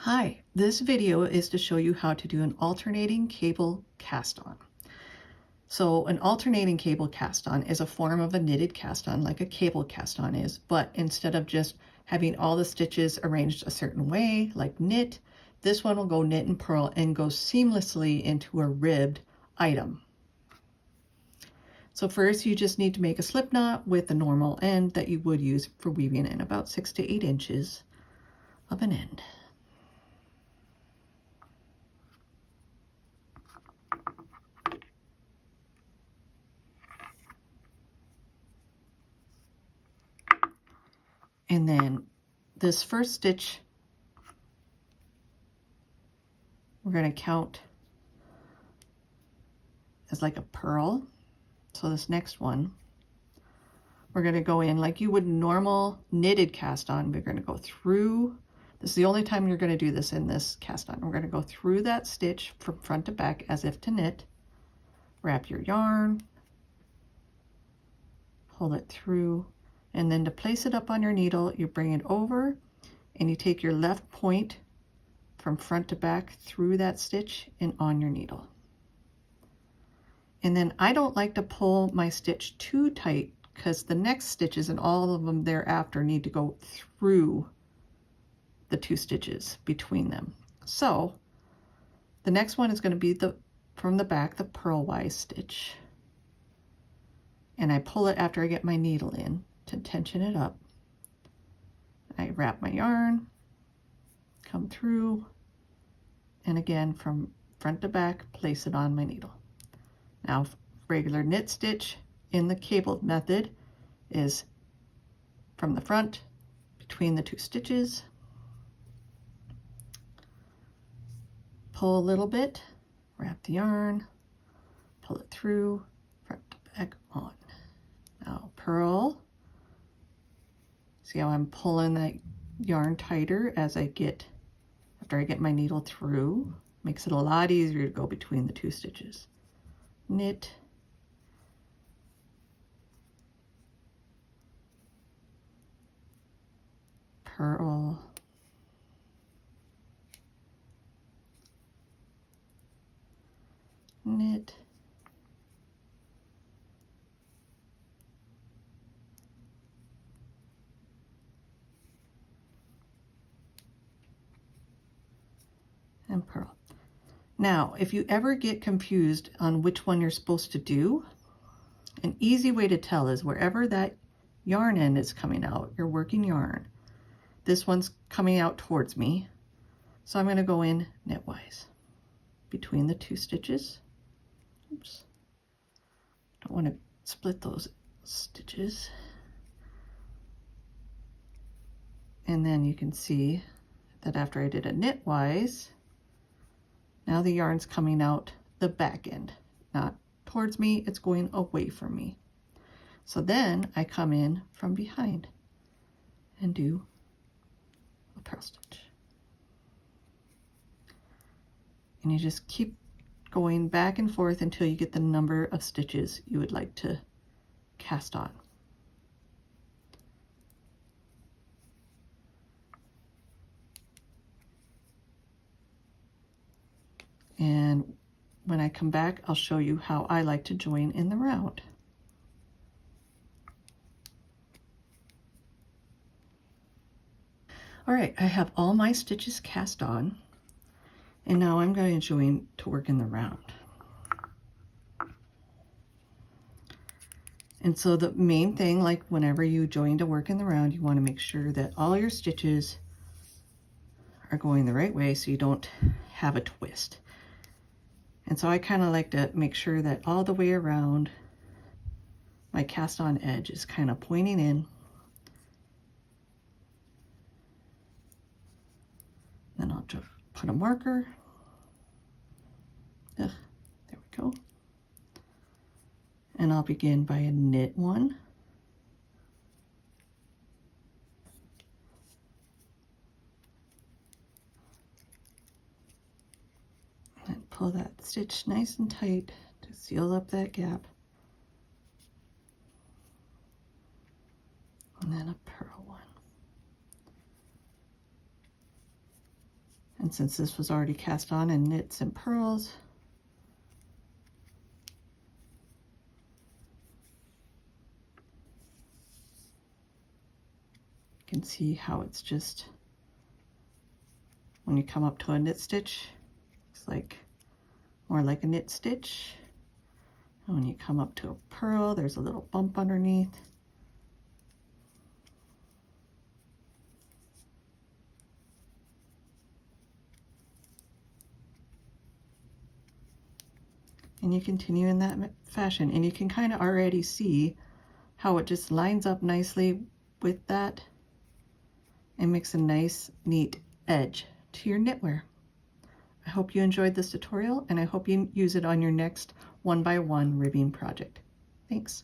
Hi, this video is to show you how to do an alternating cable cast on. So an alternating cable cast on is a form of a knitted cast on like a cable cast on is, but instead of just having all the stitches arranged a certain way like knit, this one will go knit and purl and go seamlessly into a ribbed item. So first you just need to make a slip knot with the normal end that you would use for weaving in about 6 to 8 inches of an end. And then this first stitch, we're going to count as like a purl. So this next one, we're going to go in like you would normal knitted cast on. We're going to go through. This is the only time you're going to do this in this cast on. We're going to go through that stitch from front to back as if to knit. Wrap your yarn, pull it through, and then to place it up on your needle, you bring it over and you take your left point from front to back through that stitch and on your needle. And then I don't like to pull my stitch too tight because the next stitches and all of them thereafter need to go through the 2 stitches between them. So the next one is going to be from the back, the purlwise stitch. And I pull it after I get my needle in to tension it up. I wrap my yarn, come through, and again from front to back, place it on my needle. Now, regular knit stitch in the cable method is from the front between the 2 stitches, pull a little bit, wrap the yarn, pull it through, front to back on. Now purl. See how I'm pulling that yarn tighter as after I get my needle through. Makes it a lot easier to go between the 2 stitches. Knit, purl, knit, and purl. Now, if you ever get confused on which one you're supposed to do, an easy way to tell is wherever that yarn end is coming out, your working yarn, this one's coming out towards me. So I'm going to go in knitwise between the 2 stitches. Oops. Don't want to split those stitches. And then you can see that after I did a knitwise, now the yarn's coming out the back end, not towards me, it's going away from me. So then I come in from behind and do a purl stitch. And you just keep going back and forth until you get the number of stitches you would like to cast on. And when I come back, I'll show you how I like to join in the round. All right, I have all my stitches cast on, and now I'm going to join to work in the round. And so the main thing, like whenever you join to work in the round, you want to make sure that all your stitches are going the right way so you don't have a twist. And so I kind of like to make sure that all the way around my cast on edge is kind of pointing in. Then I'll just put a marker. There we go. And I'll begin by a knit one. And pull that stitch nice and tight to seal up that gap. And then a purl one. And since this was already cast on in knits and purls, you can see how it's just, when you come up to a knit stitch, it's like more like a knit stitch. And when you come up to a purl, there's a little bump underneath. And you continue in that fashion, and you can kind of already see how it just lines up nicely with that and makes a nice, neat edge to your knitwear. I hope you enjoyed this tutorial, and I hope you use it on your next 1x1 ribbing project. Thanks.